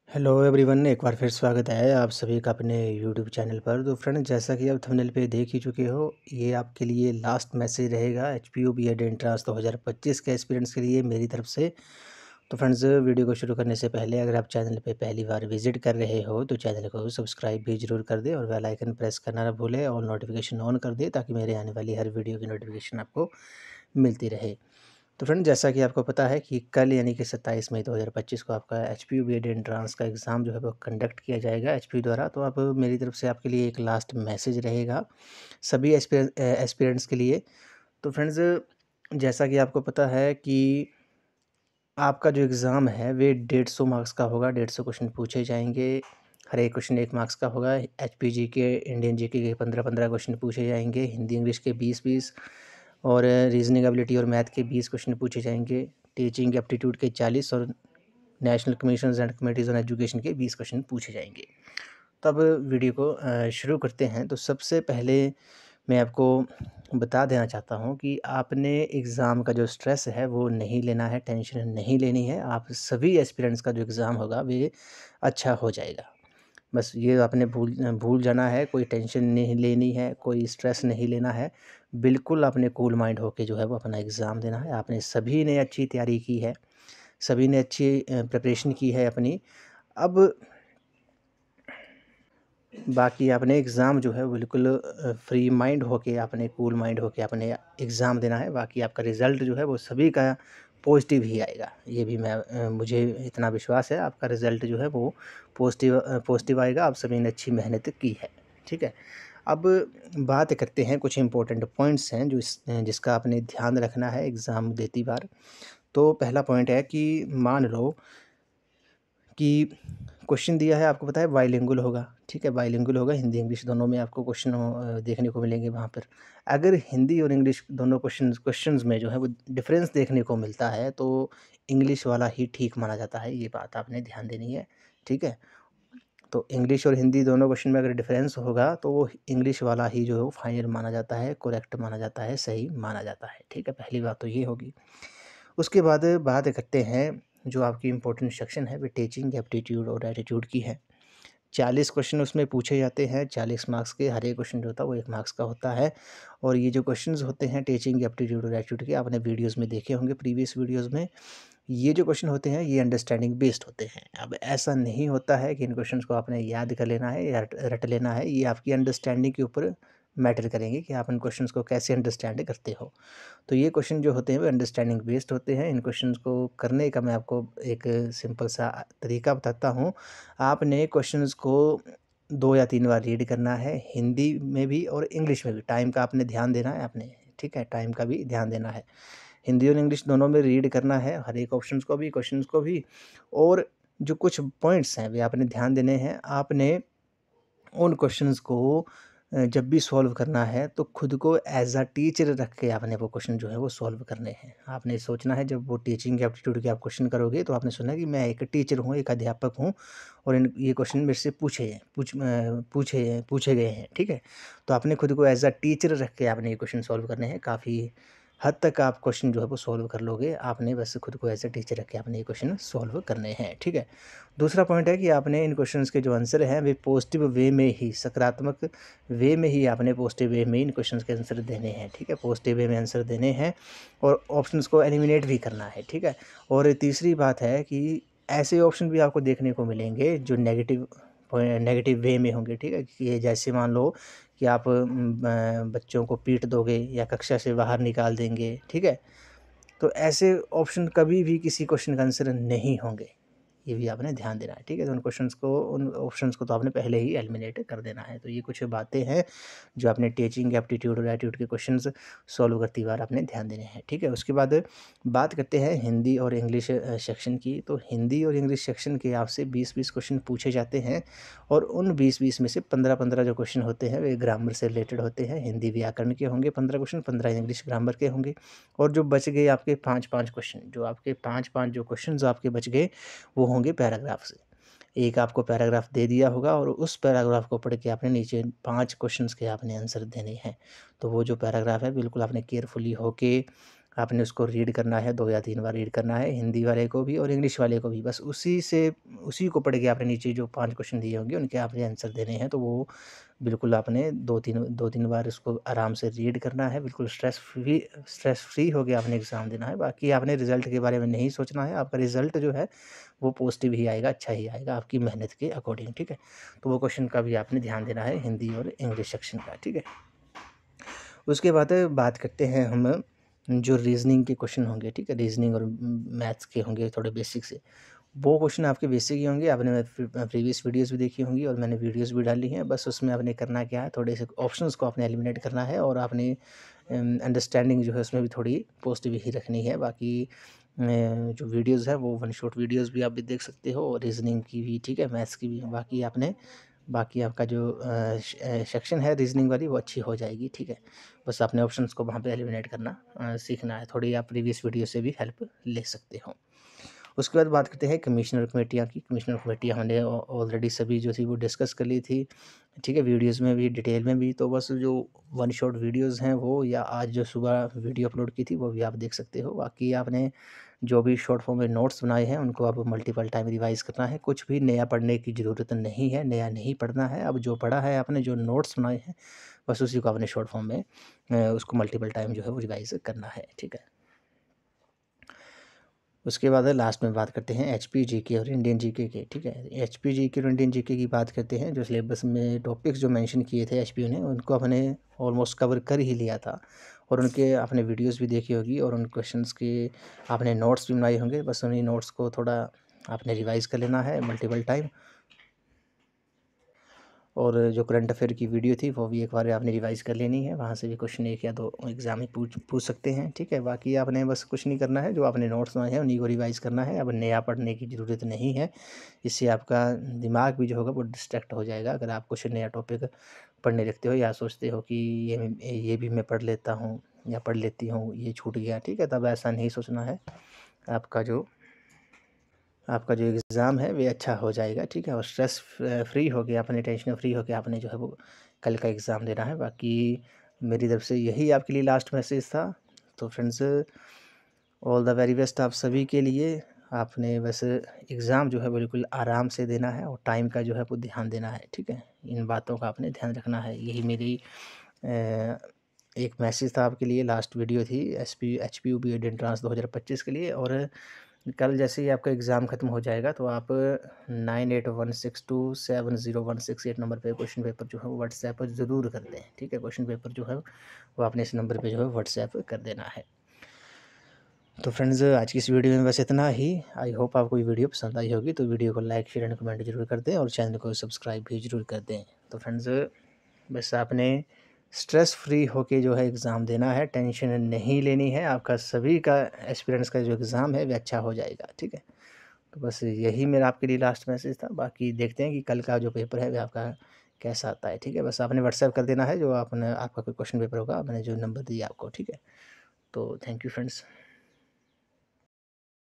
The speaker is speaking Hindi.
हेलो एवरीवन, एक बार फिर स्वागत है आप सभी का अपने यूट्यूब चैनल पर। तो फ्रेंड, जैसा कि आप थंबनेल पे देख ही चुके हो, ये आपके लिए लास्ट मैसेज रहेगा एचपीयू बीएड एंट्रांस 2025 के एस्पिरेंट्स के लिए मेरी तरफ से। तो फ्रेंड्स, वीडियो को शुरू करने से पहले अगर आप चैनल पे पहली बार विजिट कर रहे हो तो चैनल को सब्सक्राइब भी जरूर कर दे और बेल आइकन प्रेस करना ना भूलें और नोटिफिकेशन ऑन कर दे ताकि मेरे आने वाली हर वीडियो की नोटिफिकेशन आपको मिलती रहे। तो फ्रेंड, जैसा कि आपको पता है कि कल यानी कि 27 मई 2025 को आपका एचपीयू बीएड एंट्रांस का एग्ज़ाम जो है वो कंडक्ट किया जाएगा एचपीयू द्वारा। तो अब मेरी तरफ से आपके लिए एक लास्ट मैसेज रहेगा सभी एस्पिरेंट्स के लिए। तो फ्रेंड्स, जैसा कि आपको पता है कि आपका जो एग्ज़ाम है वे 150 मार्क्स का होगा। 150 क्वेश्चन पूछे जाएंगे, हर एक क्वेश्चन 1 मार्क्स का होगा। एचपीजी के, इंडियन जीके के 15-15 क्वेश्चन पूछे जाएंगे, हिंदी इंग्लिश के 20-20 और रीजनिंग एबिलिटी और मैथ के 20 क्वेश्चन पूछे जाएंगे। टीचिंग एप्टीट्यूड के 40 और national commissions and committees on education के 20 क्वेश्चन पूछे जाएंगे। तो अब वीडियो को शुरू करते हैं। तो सबसे पहले मैं आपको बता देना चाहता हूँ कि आपने एग्ज़ाम का जो स्ट्रेस है वो नहीं लेना है, टेंशन नहीं लेनी है। आप सभी एस्पिरेंट्स का जो एग्ज़ाम होगा वे अच्छा हो जाएगा। बस ये आपने भूल जाना है, कोई टेंशन नहीं लेनी है, कोई स्ट्रेस नहीं लेना है। बिल्कुल आपने कूल माइंड होके जो है वो अपना एग्ज़ाम देना है। आपने सभी ने अच्छी तैयारी की है, सभी ने अच्छी प्रिपरेशन की है अपनी। अब बाकी आपने एग्ज़ाम जो है वो बिल्कुल फ्री माइंड होके, आपने कूल माइंड होके आपने एग्ज़ाम देना है। बाकी आपका रिज़ल्ट जो है वो सभी का पॉजिटिव ही आएगा। ये भी मुझे इतना विश्वास है, आपका रिज़ल्ट जो है वो पॉजिटिव आएगा। आप सभी ने अच्छी मेहनत की है, ठीक है। अब बात करते हैं, कुछ इम्पोर्टेंट पॉइंट्स हैं जिसका आपने ध्यान रखना है एग्ज़ाम देती बार। तो पहला पॉइंट है कि मान लो कि क्वेश्चन दिया है, आपको पता है बाइलिंगुअल होगा, ठीक है। बाइलिंगुअल होगा, हिंदी इंग्लिश दोनों में आपको क्वेश्चन देखने को मिलेंगे वहाँ पर। अगर हिंदी और इंग्लिश दोनों क्वेश्चंस में जो है वो डिफरेंस देखने को मिलता है तो इंग्लिश वाला ही ठीक माना जाता है। ये बात आपने ध्यान देनी है, ठीक है। तो इंग्लिश और हिंदी दोनों क्वेश्चन में अगर डिफरेंस होगा तो वो इंग्लिश वाला ही जो है वो फाइनल माना जाता है, करेक्ट माना जाता है, सही माना जाता है, ठीक है। पहली बात तो ये होगी। उसके बाद बात करते हैं, जो आपकी इम्पोर्टेंट सेक्शन है वो टीचिंग एप्टीट्यूड और एटीट्यूड की है। 40 क्वेश्चन उसमें पूछे जाते हैं, 40 मार्क्स के। हर एक क्वेश्चन जो होता है वो 1 मार्क्स का होता है। और ये जो क्वेश्चंस होते हैं टीचिंग एप्टीट्यूड और एटीट्यूड के, आपने वीडियोस में देखे होंगे, प्रीवियस वीडियोस में। ये जो क्वेश्चन होते हैं ये अंडरस्टैंडिंग बेस्ड होते हैं। अब ऐसा नहीं होता है कि इन क्वेश्चंस को आपने याद कर लेना है या रट लेना है। ये आपकी अंडरस्टैंडिंग के ऊपर मैटर करेंगे कि आप इन क्वेश्चंस को कैसे अंडरस्टैंड करते हो। तो ये क्वेश्चन जो होते हैं वो अंडरस्टैंडिंग बेस्ड होते हैं। इन क्वेश्चंस को करने का मैं आपको एक सिंपल सा तरीका बताता हूँ। आपने क्वेश्चंस को 2 या 3 बार रीड करना है, हिंदी में भी और इंग्लिश में भी। टाइम का आपने ध्यान देना है आपने, ठीक है, टाइम का भी ध्यान देना है। हिंदी और इंग्लिश दोनों में रीड करना है, हर एक ऑप्शंस को भी, क्वेश्चंस को भी। और जो कुछ पॉइंट्स हैं वे आपने ध्यान देने हैं। आपने उन क्वेश्चंस को जब भी सॉल्व करना है तो खुद को एज अ टीचर रख के आपने वो क्वेश्चन जो है वो सॉल्व करने हैं। आपने सोचना है, जब वो टीचिंग एप्टीट्यूड के आप क्वेश्चन करोगे तो आपने सोचना है कि मैं एक टीचर हूँ, एक अध्यापक हूँ और इन ये क्वेश्चन मेरे से पूछे गए हैं, ठीक है। तो आपने खुद को एज अ टीचर रख के आपने ये क्वेश्चन सॉल्व करने हैं। काफ़ी हद तक आप क्वेश्चन जो है वो सॉल्व कर लोगे। आपने बस खुद को एज अ टीचर रख के आपने ये क्वेश्चन सॉल्व करने हैं, ठीक है। दूसरा पॉइंट है कि आपने इन क्वेश्चंस के जो आंसर हैं वे पॉजिटिव वे में ही, सकारात्मक वे में ही आपने पॉजिटिव वे में इन क्वेश्चंस के आंसर देने हैं, ठीक है। पॉजिटिव वे में आंसर देने हैं और ऑप्शंस को एलिमिनेट भी करना है, ठीक है। और तीसरी बात है कि ऐसे ऑप्शन भी आपको देखने को मिलेंगे जो नेगेटिव वे में होंगे, ठीक है। कि जैसे मान लो कि आप बच्चों को पीट दोगे या कक्षा से बाहर निकाल देंगे, ठीक है। तो ऐसे ऑप्शन कभी भी किसी क्वेश्चन का आंसर नहीं होंगे। ये भी आपने ध्यान देना है, ठीक है। तो उन ऑप्शंस को तो आपने पहले ही एलिमिनेट कर देना है। तो ये कुछ बातें हैं जो आपने टीचिंग एप्टीट्यूड और एटीट्यूड के क्वेश्चंस सॉल्व करती बार आपने ध्यान देने हैं, ठीक है। उसके बाद बात करते हैं हिंदी और इंग्लिश सेक्शन की। तो हिंदी और इंग्लिश सेक्शन के आपसे 20-20 क्वेश्चन पूछे जाते हैं और उन 20-20 में से 15-15 जो क्वेश्चन होते हैं वे ग्रामर से रिलेटेड होते हैं। हिंदी व्याकरण के होंगे 15 क्वेश्चन, 15 इंग्लिश ग्रामर के होंगे। और जो बच गए आपके 5-5 क्वेश्चन, जो आपके 5-5 जो क्वेश्चन आपके बच गए वो होंगे पैराग्राफ से। एक आपको पैराग्राफ दे दिया होगा और उस पैराग्राफ को पढ़ के आपने नीचे 5 क्वेश्चंस के आपने आंसर देने हैं। तो वो जो पैराग्राफ है बिल्कुल आपने केयरफुली होके आपने उसको रीड करना है, 2 या 3 बार रीड करना है, हिंदी वाले को भी और इंग्लिश वाले को भी। बस उसी को पढ़ के आपने नीचे जो 5 क्वेश्चन दिए होंगे उनके आपने आंसर देने हैं। तो वो बिल्कुल आपने 2-3 बार उसको आराम से रीड करना है, बिल्कुल स्ट्रेस फ्री होके आपने एग्ज़ाम देना है। बाकी आपने रिज़ल्ट के बारे में नहीं सोचना है, आपका रिज़ल्ट जो है वो पॉज़िटिव ही आएगा, अच्छा ही आएगा आपकी मेहनत के अकॉर्डिंग, ठीक है। तो वो क्वेश्चन का भी आपने ध्यान देना है, हिंदी और इंग्लिश सेक्शन का, ठीक है। उसके बाद बात करते हैं हम जो रीज़निंग के क्वेश्चन होंगे, ठीक है, रीज़निंग और मैथ्स के होंगे थोड़े बेसिक से। वो क्वेश्चन आपके बेसिक ही होंगे, आपने प्रीवियस वीडियोज़ भी देखी होंगी और मैंने वीडियोज़ भी डाली हैं। बस उसमें आपने करना क्या है, थोड़े से ऑप्शंस को आपने एलिमिनेट करना है और आपने अंडरस्टैंडिंग जो है उसमें भी थोड़ी पॉजिटिव ही रखनी है। बाकी जो वीडियोज़ है वो वन शॉट वीडियोज़ भी आप भी देख सकते हो और रीज़निंग की भी, ठीक है, मैथ्स की भी। बाकी आपका जो सेक्शन है रीज़निंग वाली वो अच्छी हो जाएगी, ठीक है। बस आपने ऑप्शंस को वहाँ पे एलिमिनेट करना सीखना है। थोड़ी आप प्रीवियस वीडियो से भी हेल्प ले सकते हो। उसके बाद बात करते हैं कमिश्नर कमेटियाँ की। कमिश्नर कमेटियाँ हमने ऑलरेडी सभी जो थी वो डिस्कस कर ली थी, ठीक है, वीडियोज़ में भी, डिटेल में भी। तो बस जो वन शॉट वीडियोज़ हैं वो, या आज जो सुबह वीडियो अपलोड की थी वो भी आप देख सकते हो। बाकी आपने जो भी शॉर्ट फॉर्म में नोट्स बनाए हैं उनको आप मल्टीपल टाइम रिवाइज़ करना है। कुछ भी नया पढ़ने की ज़रूरत नहीं है, नया नहीं पढ़ना है। अब जो पढ़ा है आपने, जो नोट्स बनाए हैं, बस उसी को आपने शॉर्ट फॉर्म में उसको मल्टीपल टाइम जो है वो रिवाइज़ करना है, ठीक है। उसके बाद लास्ट में बात करते हैं एचपी जीके और इंडियन जीके के, ठीक है। एचपी जीके और इंडियन जीके की बात करते हैं। जो सिलेबस में टॉपिक्स जो मेंशन किए थे एचपी ने, उनको आपने ऑलमोस्ट कवर कर ही लिया था और उनके आपने वीडियोस भी देखी होगी और उन क्वेश्चंस के आपने नोट्स भी बनाए होंगे। बस उन्हीं नोट्स को थोड़ा आपने रिवाइज़ कर लेना है मल्टीपल टाइम। और जो करंट अफेयर की वीडियो थी वो भी एक बार आपने रिवाइज़ कर लेनी है। वहाँ से भी क्वेश्चन 1 या 2 एग्ज़ाम में पूछ सकते हैं, ठीक है। बाकी आपने बस कुछ नहीं करना है, जो आपने नोट्स बनाए हैं उन्हीं को रिवाइज़ करना है। अब नया पढ़ने की ज़रूरत नहीं है, इससे आपका दिमाग भी जो होगा वो डिस्ट्रैक्ट हो जाएगा। अगर आप कुछ नया टॉपिक पढ़ने लगते हो या सोचते हो कि ये भी मैं पढ़ लेता हूँ या पढ़ लेती हूँ, ये छूट गया, ठीक है, तब ऐसा नहीं सोचना है। आपका जो एग्ज़ाम है वे अच्छा हो जाएगा, ठीक है। और स्ट्रेस फ्री होके, आपने टेंशन फ्री होके आपने जो है वो कल का एग्ज़ाम देना है। बाकी मेरी तरफ से यही आपके लिए लास्ट मैसेज था। तो friends, all the very best आप सभी के लिए। आपने बस एग्ज़ाम जो है बिल्कुल आराम से देना है और टाइम का जो है वो ध्यान देना है, ठीक है। इन बातों का आपने ध्यान रखना है। यही मेरी एक मैसेज था आपके लिए। लास्ट वीडियो थी HPUB एंट्रांस 2025 के लिए। और कल जैसे ही आपका एग्ज़ाम ख़त्म हो जाएगा तो आप 9816270168 नंबर पे क्वेश्चन पेपर जो है वो व्हाट्सएप पर ज़रूर कर दें, ठीक है। क्वेश्चन पेपर जो है वो आपने इस नंबर पे जो है व्हाट्सएप कर देना है। तो फ्रेंड्स, आज की इस वीडियो में बस इतना ही। आई होप आपको ये वीडियो पसंद आई होगी। तो वीडियो को लाइक, शेयर एंड कमेंट जरूर कर दें और चैनल को सब्सक्राइब भी ज़रूर कर दें। तो फ्रेंड्स, बस आपने स्ट्रेस फ्री होके जो है एग्ज़ाम देना है, टेंशन नहीं लेनी है। आपका सभी का एस्पिरेंट्स का जो एग्ज़ाम है वह अच्छा हो जाएगा, ठीक है। तो बस यही मेरा आपके लिए लास्ट मैसेज था। बाकी देखते हैं कि कल का जो पेपर है वह आपका कैसा आता है, ठीक है। बस आपने व्हाट्सएप कर देना है जो आपका कोई क्वेश्चन पेपर होगा, मैंने जो नंबर दिया आपको, ठीक है। तो थैंक यू फ्रेंड्स।